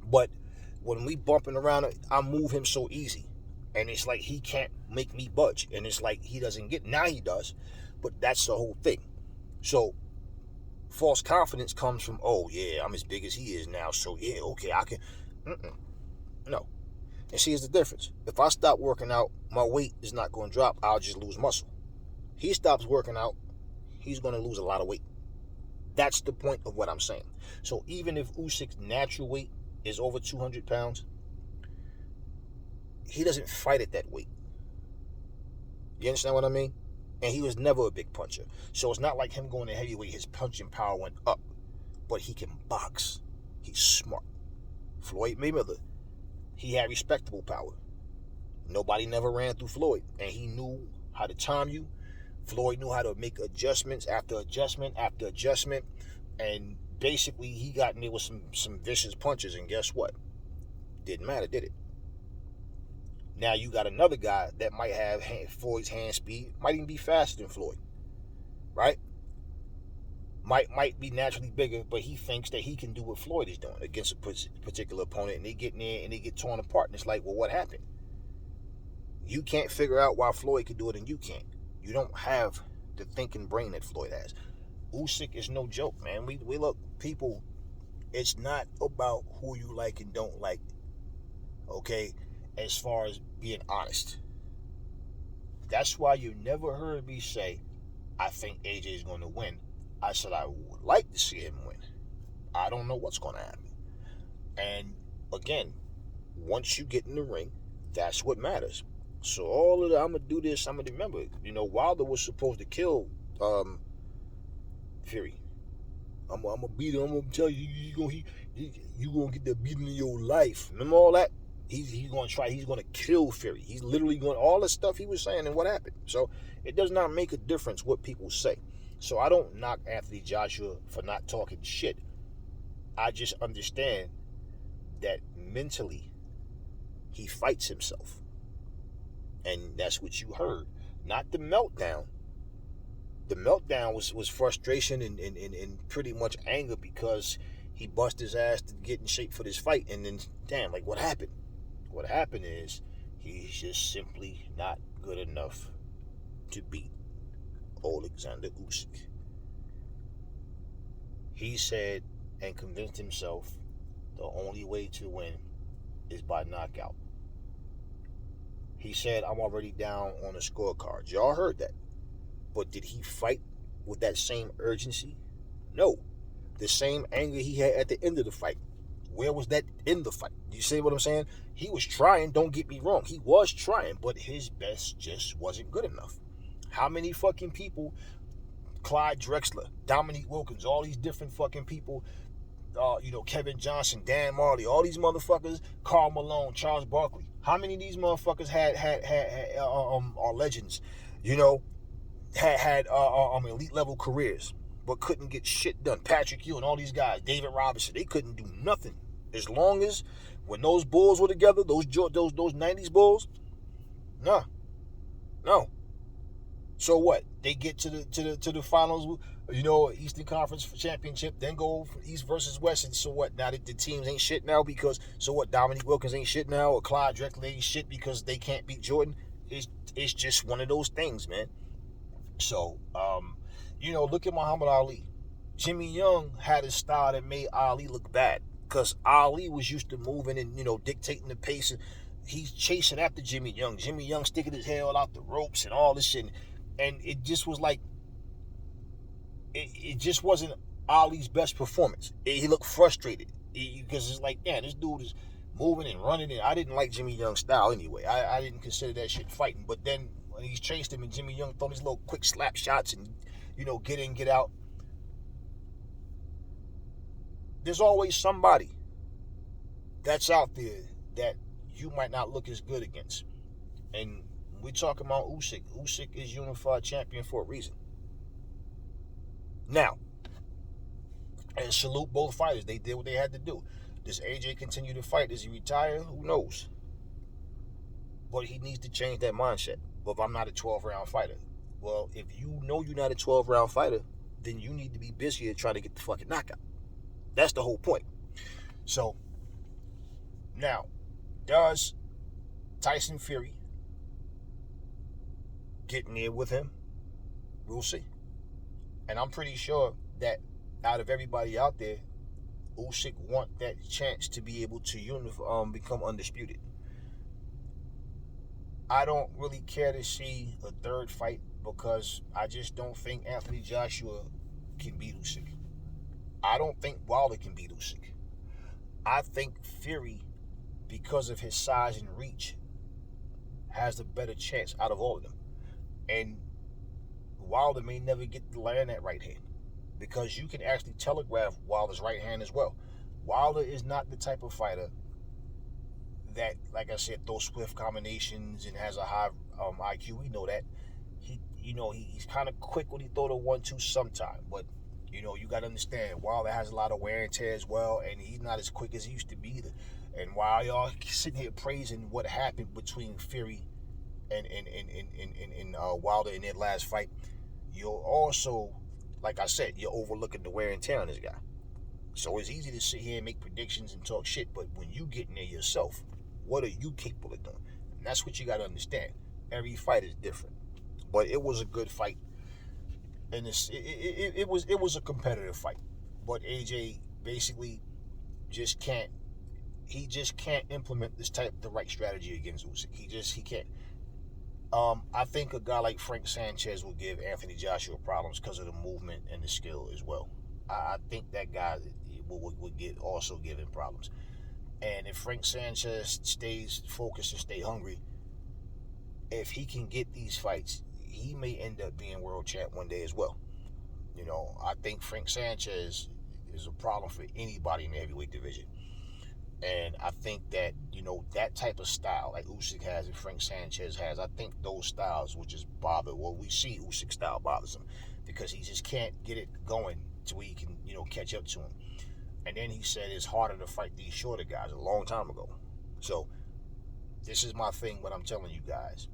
[SPEAKER 1] But when we bumping around, I move him so easy, and it's like he can't make me budge, and it's like he doesn't get, now he does, but that's the whole thing. So false confidence comes from, oh yeah, I'm as big as he is now, so yeah, okay, I can. No. And see, here's the difference. If I stop working out, my weight is not going to drop. I'll just lose muscle. He stops working out, he's going to lose a lot of weight. That's the point of what I'm saying. So even if Usyk's natural weight is over 200 pounds, he doesn't fight at that weight. You understand what I mean? And he was never a big puncher. So it's not like him going to heavyweight, his punching power went up. But he can box. He's smart. Floyd Mayweather, he had respectable power. Nobody never ran through Floyd. And he knew how to time you. Floyd knew how to make adjustments after adjustment after adjustment. And basically, he got in there with some vicious punches. And guess what? Didn't matter, did it? Now you got another guy that might have Floyd's hand speed, might even be faster than Floyd, right? Might be naturally bigger, but he thinks that he can do what Floyd is doing against a particular opponent, and they get in there and they get torn apart. And it's like, well, what happened? You can't figure out why Floyd could do it and you can't. You don't have the thinking brain that Floyd has. Usyk is no joke, man. We look, people, it's not about who you like and don't like, okay? As far as being honest. That's why you never heard me say, I think AJ is going to win. I said I would like to see him win. I don't know what's going to happen. And again, once you get in the ring, that's what matters. So all of the, I'm going to do this, I'm going to remember, Wilder was supposed to kill Fury. I'm going to beat him, I'm going to tell you, you're going to get the beating of your life. Remember all that? He's going to try, he's going to kill Fury. He's literally going, all the stuff he was saying and what happened. So it does not make a difference what people say. So I don't knock Anthony Joshua for not talking shit. I just understand that mentally he fights himself. And that's what you heard. Not the meltdown. The meltdown was frustration and pretty much anger because he bust his ass to get in shape for this fight. And then, damn, like, what happened? What happened is he's just simply not good enough to beat Oleksandr Usyk. He said and convinced himself the only way to win is by knockout. He said, I'm already down on the scorecard. Y'all heard that. But did he fight with that same urgency? No. The same anger he had at the end of the fight. Where was that in the fight? Do you see what I'm saying? He was trying, don't get me wrong. He was trying, but his best just wasn't good enough. How many fucking people, Clyde Drexler, Dominique Wilkins, all these different fucking people, Kevin Johnson, Dan Marley, all these motherfuckers, Karl Malone, Charles Barkley. How many of these motherfuckers are legends, had elite level careers, but couldn't get shit done. Patrick Ewing, all these guys, David Robinson, they couldn't do nothing. As long as when those Bulls were together, those 90s Bulls, no. So what? They get to the finals, Eastern Conference Championship, then go for East versus West, and so what? Now the teams ain't shit now because, so what? Dominique Wilkins ain't shit now, or Clyde Drexler ain't shit because they can't beat Jordan. It's just one of those things, man. So, look at Muhammad Ali. Jimmy Young had a style that made Ali look bad because Ali was used to moving and, dictating the pace. And he's chasing after Jimmy Young. Jimmy Young sticking his head all out the ropes and all this shit. And it just was like, it just wasn't Ali's best performance. He looked frustrated because it's like, yeah, this dude is moving and running. And I didn't like Jimmy Young's style anyway. I didn't consider that shit fighting. But then when he chased him and Jimmy Young throw these little quick slap shots and, get in, get out. There's always somebody that's out there that you might not look as good against. And we're talking about Usyk. Usyk is unified champion for a reason. Now, And salute both fighters. They did what they had to do. Does AJ continue to fight? Does he retire? Who knows? But he needs to change that mindset. Well, if I'm not a 12-round fighter. Well, if you know you're not a 12-round fighter, then you need to be busier trying to get the fucking knockout. That's the whole point. So, now, does Tyson Fury get near with him? We'll see. And I'm pretty sure that out of everybody out there, Usyk want that chance to be able to become undisputed. I don't really care to see a third fight because I just don't think Anthony Joshua can beat Usyk. I don't think Wilder can beat Usyk. I think Fury, because of his size and reach, has the better chance out of all of them. And Wilder may never get to land that right hand because you can actually telegraph Wilder's right hand as well. Wilder is not the type of fighter that, like I said, throws swift combinations and has a high IQ. We know that. He's kind of quick when he throw the 1-2 sometime, but you got to understand, Wilder has a lot of wear and tear as well, and he's not as quick as he used to be either. And while y'all sitting here praising what happened between Fury and Wilder in their last fight, you're also, like I said, you're overlooking the wear and tear on this guy. So it's easy to sit here and make predictions and talk shit, but when you get in there yourself, what are you capable of doing? And that's what you got to understand. Every fight is different, but it was a good fight, and it was a competitive fight. But AJ basically just can't. He just can't implement the right strategy against Usyk. He can't. I think a guy like Frank Sanchez will give Anthony Joshua problems because of the movement and the skill as well. I think that guy would give him problems. And if Frank Sanchez stays focused and stay hungry, if he can get these fights, he may end up being world champ one day as well. I think Frank Sanchez is a problem for anybody in the heavyweight division. And I think that, that type of style like Usyk has and Frank Sanchez has, I think those styles will just bother. Well, we see Usyk style bothers him because he just can't get it going to where he can, catch up to him. And then he said it's harder to fight these shorter guys a long time ago. So this is my thing, what I'm telling you guys.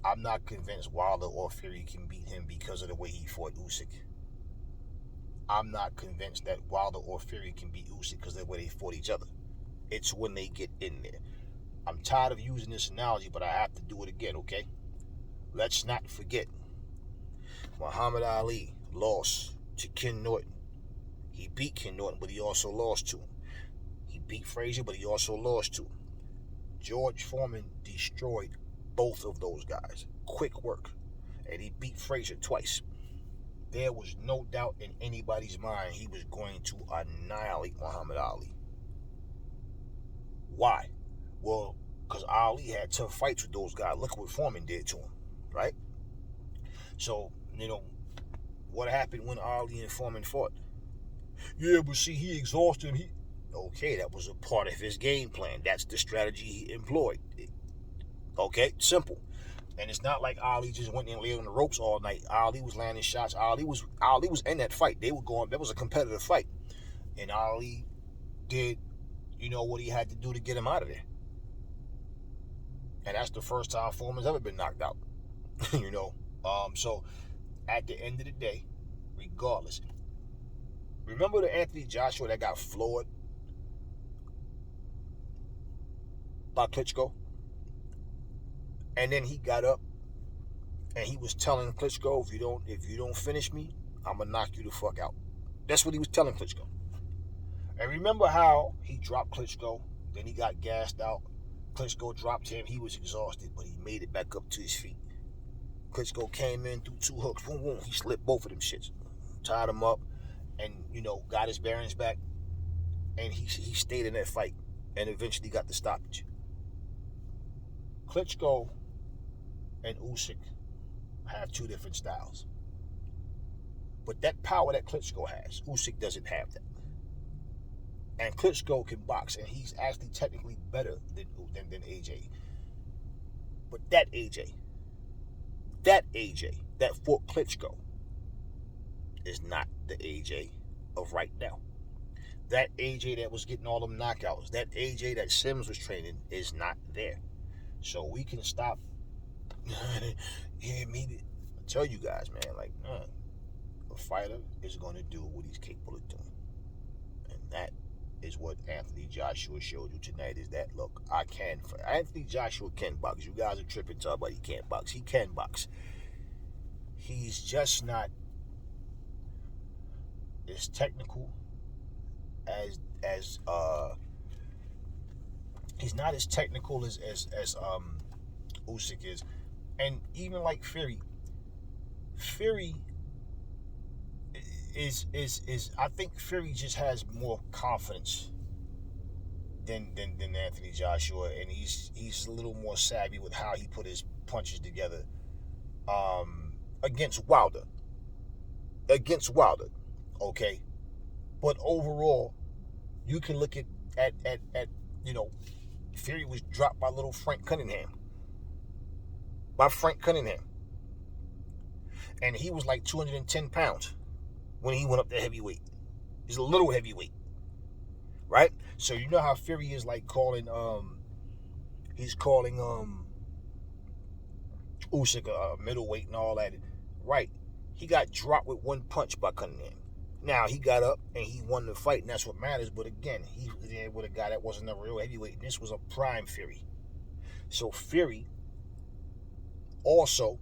[SPEAKER 1] I'm not convinced Wilder or Fury can beat him because of the way he fought Usyk. I'm not convinced that Wilder or Fury can beat Usyk because of the way they fought each other. It's when they get in there. I'm tired of using this analogy, but I have to do it again, okay? Let's not forget, Muhammad Ali lost to Ken Norton. He beat Ken Norton, but he also lost to him. He beat Frazier, but he also lost to him. George Foreman destroyed both of those guys. Quick work. And he beat Frazier twice. There was no doubt in anybody's mind he was going to annihilate Muhammad Ali. Why? Well, because Ali had tough fights with those guys. Look what Foreman did to him, right? So, what happened when Ali and Foreman fought? Yeah, but see, he exhausted him. Okay, that was a part of his game plan. That's the strategy he employed. Okay, simple. And it's not like Ali just went in and lay on the ropes all night. Ali was landing shots. Ali was in that fight. They were going. That was a competitive fight, and Ali did, what he had to do to get him out of there. And that's the first time Foreman's ever been knocked out. So at the end of the day, regardless, remember the Anthony Joshua that got floored by Klitschko? And then he got up and he was telling Klitschko, if you don't finish me, I'm gonna knock you the fuck out. That's what he was telling Klitschko. And remember how he dropped Klitschko, then he got gassed out. Klitschko dropped him, he was exhausted, but he made it back up to his feet. Klitschko came in through 2 hooks, boom, boom, he slipped both of them shits, tied him up, and got his bearings back, and he stayed in that fight, and eventually got the stoppage. Klitschko and Usyk have 2 different styles, but that power that Klitschko has, Usyk doesn't have that. And Klitschko can box, and he's actually technically better than AJ. But that AJ that fought Klitschko is not the AJ of right now. That AJ that was getting all them knockouts, that AJ that Sims was training is not there. So we can stop. Yeah, maybe. I tell you guys, man, like, a fighter is going to do what he's capable of doing. And that is what Anthony Joshua showed you tonight, is that, look, I can. Anthony Joshua can box. You guys are tripping talking about he can't box. He can box. He's just not as technical as he's not as technical as Usyk is. And even like Fury is I think Fury just has more confidence than Anthony Joshua, and he's a little more savvy with how he put his punches together against Wilder. Okay? But overall, you can look at you know, Fury was dropped by little Frank Cunningham. And he was like 210 pounds when he went up to heavyweight. He's a little heavyweight, right? So you know how Fury is like calling he's calling Usyk a middleweight and all that, right? He got dropped with one punch by Cunningham. Now he got up and he won the fight, and that's what matters. But again, he was with a guy that wasn't a real heavyweight, and this was a prime Fury. So Fury also,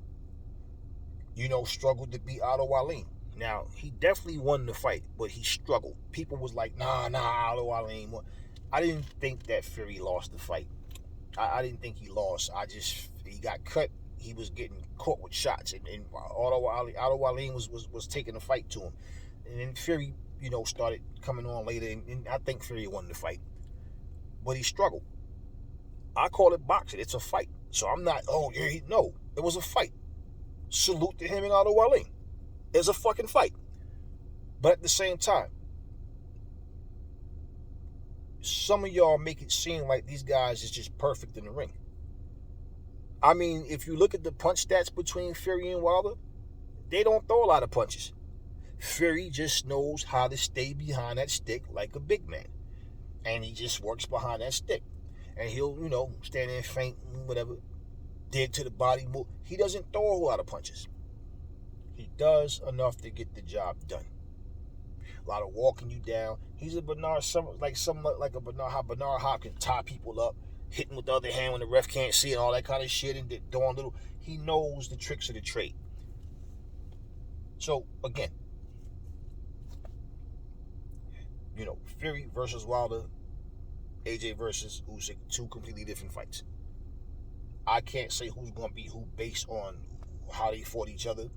[SPEAKER 1] struggled to beat Otto Wallin. Now, he definitely won the fight, but he struggled. People was like, nah, Otto Wallin won. I didn't think that Fury lost the fight. I didn't think he lost. He got cut. He was getting caught with shots, and Otto Wallin was taking the fight to him. And then Fury, started coming on later, and I think Fury won the fight. But he struggled. I call it boxing. It's a fight. So I'm not, no, it was a fight. Salute to him and Otto Wallin. It's a fucking fight. But at the same time, some of y'all make it seem like these guys is just perfect in the ring. I mean, if you look at the punch stats between Fury and Wilder, they don't throw a lot of punches. Fury just knows how to stay behind that stick like a big man. And he just works behind that stick. And he'll, stand there and feint, whatever, dig to the body, move. He doesn't throw a whole lot of punches. He does enough to get the job done. A lot of walking you down. He's a Bernard, how Bernard Hopkins tie people up, hitting with the other hand when the ref can't see, and all that kind of shit, and doing little. He knows the tricks of the trade. So again, Fury versus Wilder, AJ versus Usyk, two completely different fights. I can't say who's going to beat who based on how they fought each other,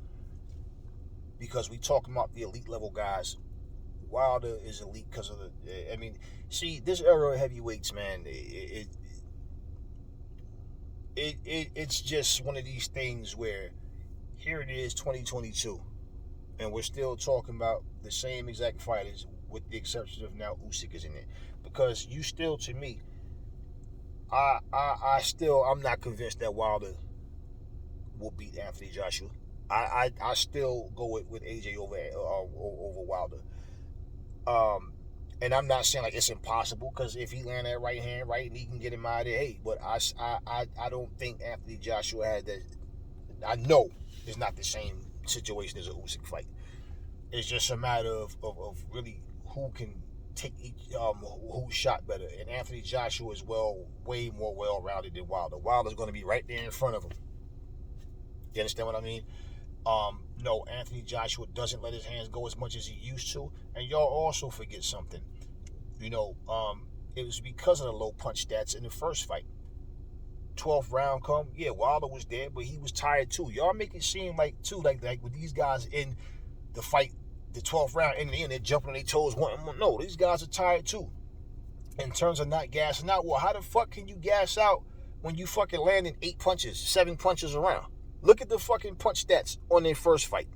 [SPEAKER 1] because we talking about the elite level guys. Wilder is elite because of this era of heavyweights, man. It's just one of these things where here it is, 2022, and we're still talking about the same exact fighters, with the exception of now Usyk is in it. Because you still, to me, I'm not convinced that Wilder will beat Anthony Joshua. I still go with AJ over Wilder. And I'm not saying like it's impossible, because if he land that right hand right and he can get him out of there, hey. But I don't think Anthony Joshua had that. I know it's not the same situation as a Usyk fight. It's just a matter of really who can take who shot better. And Anthony Joshua is way more well-rounded than Wilder. Wilder's going to be right there in front of him. You understand what I mean? No, Anthony Joshua doesn't let his hands go as much as he used to. And y'all also forget something. It was because of the low punch stats in the first fight. 12th round come, yeah, Wilder was there, but he was tired too. Y'all make it seem like with these guys in the fight, the 12th round, in the end, they're jumping on their toes. No, these guys are tired too. In terms of not gassing out, well, how the fuck can you gas out when you fucking landing 8 punches, 7 punches around? Look at the fucking punch stats on their first fight.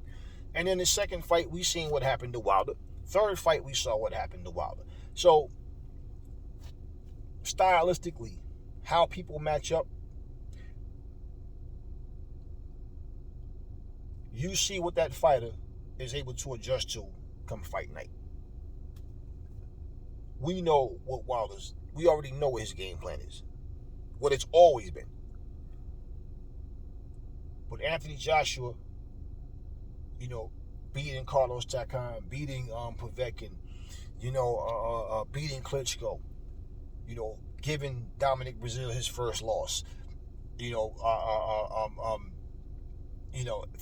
[SPEAKER 1] And then the second fight, we seen what happened to Wilder. Third fight, we saw what happened to Wilder. So, stylistically, how people match up, you see what that fighter is able to adjust to come fight night. We know what Wilder's. We already know what his game plan is. What it's always been. But Anthony Joshua, beating Carlos Takam, beating Povetkin, beating Klitschko, giving Dominic Breazeale his first loss, for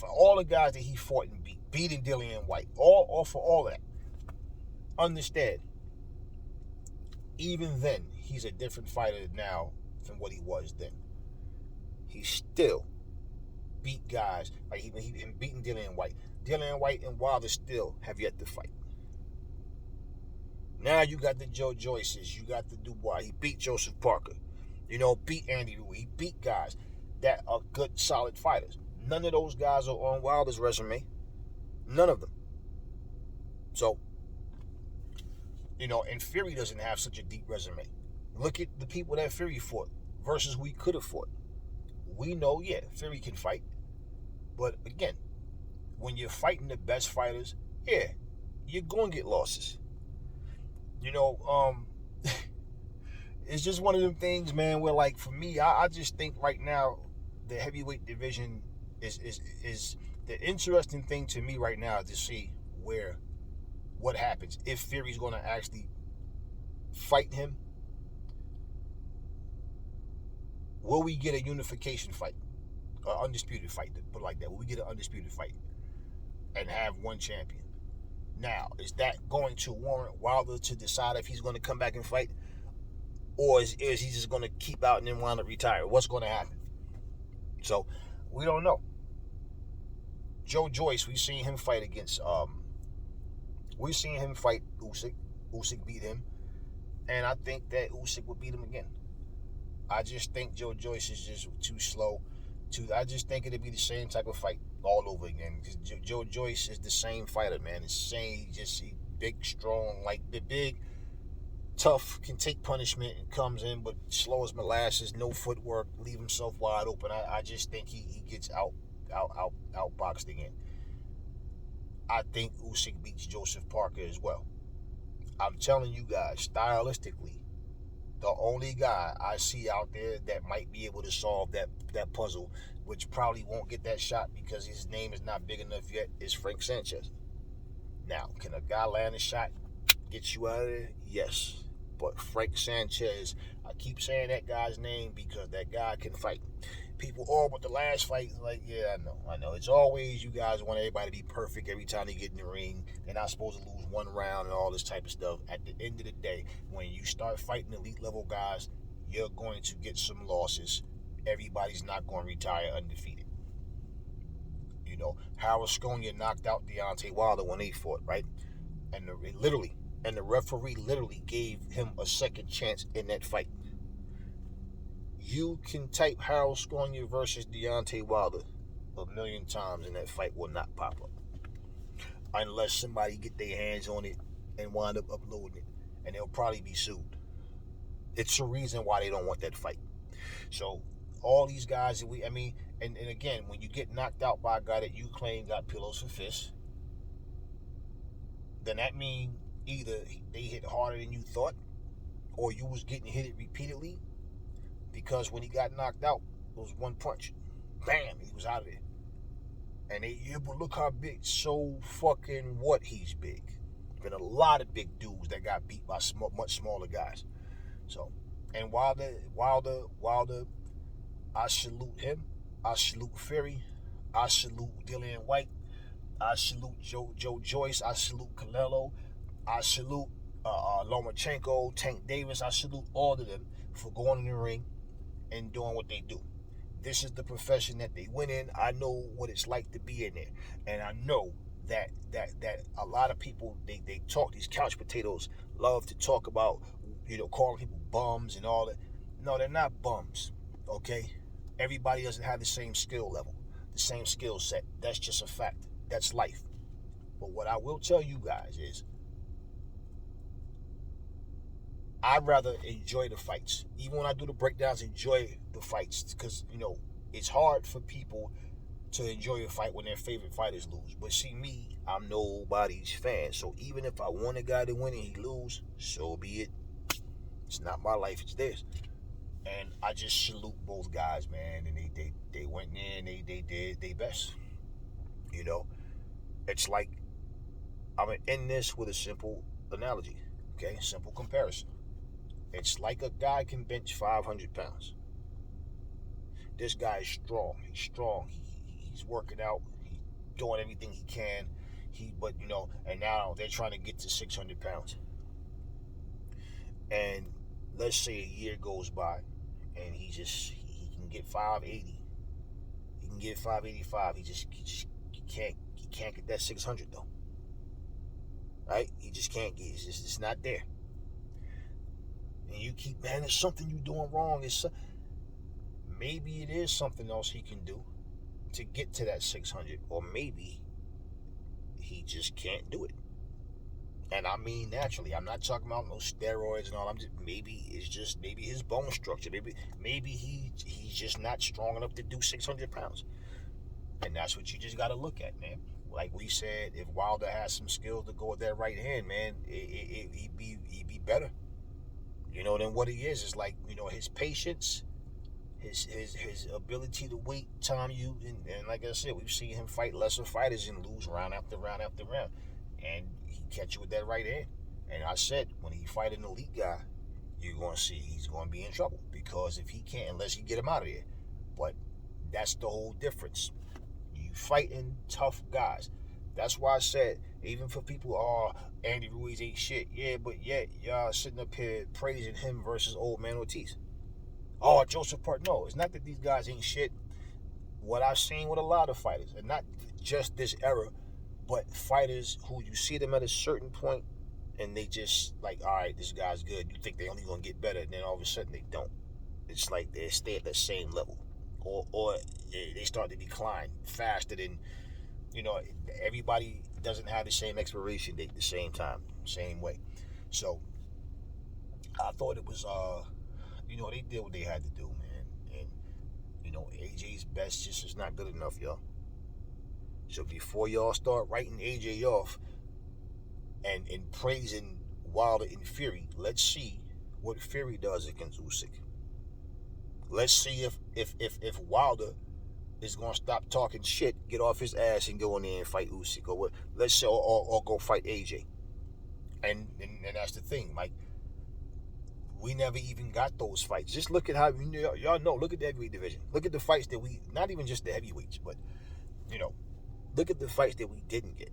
[SPEAKER 1] all the guys that he fought and beating Dillian White, all for all that. Understand, even then, he's a different fighter now than what he was then. He still beat guys like he beating Dillian White. Dillian White and Wilder still have yet to fight. Now you got the Joe Joyces, you got the Dubois. He beat Joseph Parker, beat Andy Ruiz. He beat guys that are good, solid fighters. None of those guys are on Wilder's resume. None of them. So, and Fury doesn't have such a deep resume. Look at the people that Fury fought versus who he could have fought. We know, Fury can fight. But again, when you're fighting the best fighters, you're going to get losses. It's just one of them things, man, where, like, for me, I just think right now the heavyweight division is the interesting thing to me right now to see what happens. If Fury's going to actually fight him, will we get a unification fight? An undisputed fight, to put it like that. Will we get an undisputed fight and have one champion? Now, is that going to warrant Wilder to decide if he's going to come back and fight? Or is he just going to keep out and then wind up retire? What's going to happen? So, we don't know. Joe Joyce, we've seen him fight against, we've seen him fight Usyk. Usyk beat him. And I think that Usyk would beat him again. I just think Joe Joyce is just too slow. I just think it'd be the same type of fight all over again. Because Joe Joyce is the same fighter, man. The same, he big, strong, like the big, tough, can take punishment and comes in, but slow as molasses, no footwork, leave himself wide open. I just think he gets outboxed again. I think Usyk beats Joseph Parker as well. I'm telling you guys, stylistically, the only guy I see out there that might be able to solve that puzzle, which probably won't get that shot because his name is not big enough yet, is Frank Sanchez. Now, can a guy land a shot, get you out of there? Yes. But Frank Sanchez, I keep saying that guy's name because that guy can fight. People, but the last fight, like, I know. It's always you guys want everybody to be perfect every time they get in the ring. They're not supposed to lose one round and all this type of stuff. At the end of the day, when you start fighting elite level guys, you're going to get some losses. Everybody's not going to retire undefeated. Howard Sconia knocked out Deontay Wilder when they fought, right? And the referee literally gave him a second chance in that fight. You can type Harold Sconia versus Deontay Wilder 1,000,000 times and that fight will not pop up. Unless somebody get their hands on it and wind up uploading it. And they'll probably be sued. It's the reason why they don't want that fight. So, all these guys, and again, when you get knocked out by a guy that you claim got pillows for fists, then that means either they hit harder than you thought, or you was getting hit repeatedly, because when he got knocked out, it was one punch. Bam, he was out of there. And but look how big, so fucking what he's big. Been a lot of big dudes that got beat by much smaller guys. So, and Wilder, I salute him. I salute Fury. I salute Dillian White. I salute Joe Joyce. I salute Canelo. I salute Lomachenko, Tank Davis. I salute all of them for going in the ring and doing what they do. This is the profession that they went in. I know what it's like to be in there. And I know that a lot of people, they talk, these couch potatoes love to talk about, calling people bums and all that. No, they're not bums, okay? Everybody doesn't have the same skill level, the same skill set. That's just a fact. That's life. But what I will tell you guys is, I'd rather enjoy the fights. Even when I do the breakdowns, enjoy the fights. Because, it's hard for people to enjoy a fight when their favorite fighters lose. But see me, I'm nobody's fan. So even if I want a guy to win and he lose, so be it. It's not my life, it's theirs. And I just salute both guys, man. And they went in and they did their best. You know, it's like, I'm going to end this with a simple analogy, okay? Simple comparison. It's like a guy can bench 500 pounds. This guy is strong. He's strong. He's working out. He's doing everything he can. And now they're trying to get to 600 pounds. And let's say a year goes by, and he can get 580. He can get 585. He can't get that 600 though. Right? He just can't get. It's not there. And you keep, man, it's something you're doing wrong. Maybe it is something else he can do to get to that 600, or maybe he just can't do it. And I mean naturally. I'm not talking about no steroids and all. Maybe his bone structure. Maybe he's just not strong enough to do 600 pounds. And that's what you just got to look at, man. Like we said, if Wilder has some skills to go with that right hand, man, he'd be better. You know, than what he is. It's like, you know, his patience, his ability to wait, time you, and like I said, we've seen him fight lesser fighters and lose round after round after round. And he catch you with that right hand. And I said, when he fight an elite guy, you're going to see he's going to be in trouble. Because if he can't, unless you get him out of there. But that's the whole difference. You fighting tough guys. That's why I said, even for people, Andy Ruiz ain't shit. Yeah, but yet y'all sitting up here praising him versus old man Ortiz. Joseph Park. No, it's not that these guys ain't shit. What I've seen with a lot of fighters, and not just this era, but fighters who you see them at a certain point and they just like, all right, this guy's good. You think they only gonna get better, and then all of a sudden they don't. It's like they stay at the same level, or they start to decline faster than, you know, everybody doesn't have the same expiration date the same time, same way. So I thought it was, they did what they had to do, man. And, AJ's best just is not good enough, y'all. So before y'all start writing AJ off and praising Wilder and Fury, let's see what Fury does against Usyk. Let's see if Wilder is gonna stop talking shit, get off his ass, and go in there and fight Usyk, or what? Let's say, or go fight AJ. And that's the thing, like, we never even got those fights. Just look at how, y'all know. Look at the heavyweight division. Look at the fights that we, not even just the heavyweights, but look at the fights that we didn't get.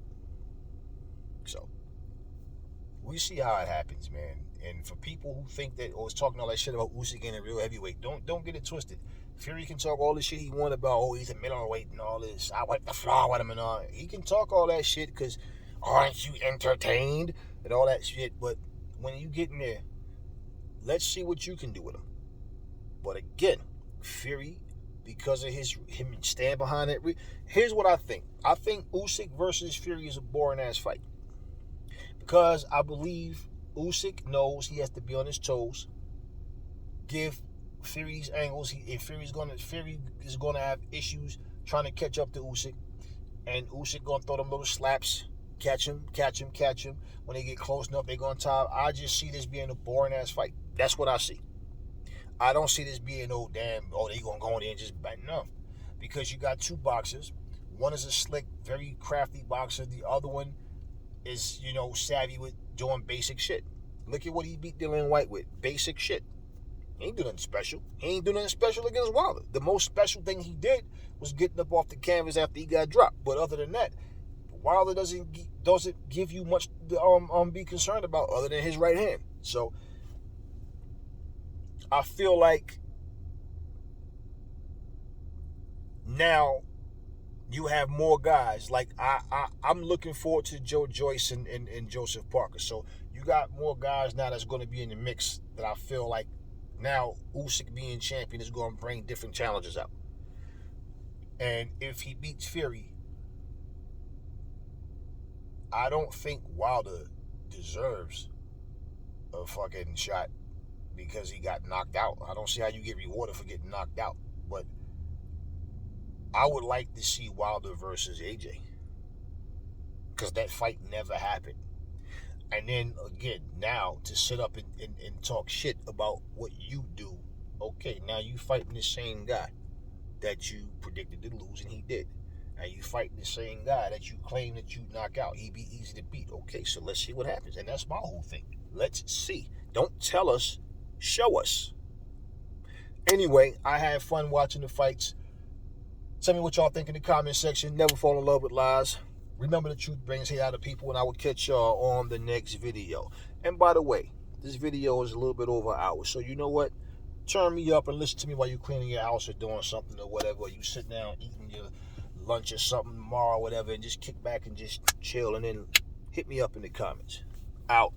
[SPEAKER 1] So we see how it happens, man. And for people who think that, or is talking all that shit about Usyk being a real heavyweight, don't get it twisted. Fury can talk all the shit he want about, he's a middleweight and all this. I wipe the floor with him and all. He can talk all that shit because aren't you entertained and all that shit. But when you get in there, let's see what you can do with him. But again, Fury, because of him stand behind it. Here's what I think. I think Usyk versus Fury is a boring ass fight. Because I believe Usyk knows he has to be on his toes, give Fury these angles. Fury is gonna have issues trying to catch up to Usyk, and Usyk gonna throw them little slaps, catch him. When they get close enough, they gonna tie. I just see this being a boring ass fight. That's what I see. I don't see this being they gonna go in there and just bang. No, because you got two boxers. One is a slick, very crafty boxer. The other one is, savvy with doing basic shit. Look at what he beat Dillian White with. Basic shit. He ain't doing nothing special. He ain't doing nothing special against Wilder. The most special thing he did was getting up off the canvas after he got dropped. But other than that, Wilder doesn't give you much to be concerned about other than his right hand. So I feel like now you have more guys. Like I'm looking forward to Joe Joyce and Joseph Parker. So you got more guys now that's going to be in the mix that I feel like now Usyk being champion is going to bring different challenges out. And if he beats Fury, I don't think Wilder deserves a fucking shot because he got knocked out. I don't see how you get rewarded for getting knocked out. But I would like to see Wilder versus AJ, because that fight never happened. And then again, now to sit up and talk shit about what you do. Okay, now you fighting the same guy that you predicted to lose, and he did. And you fighting the same guy that you claim that you knock out. He be easy to beat. Okay, so let's see what happens. And that's my whole thing. Let's see. Don't tell us, show us. Anyway, I had fun watching the fights. Tell me what y'all think in the comment section. Never fall in love with lies. Remember, the truth brings hate out of people, and I will catch y'all on the next video. And by the way, this video is a little bit over an hour, so you know what? Turn me up and listen to me while you're cleaning your house or doing something or whatever. Or you sit down eating your lunch or something tomorrow or whatever, and just kick back and just chill, and then hit me up in the comments. Out.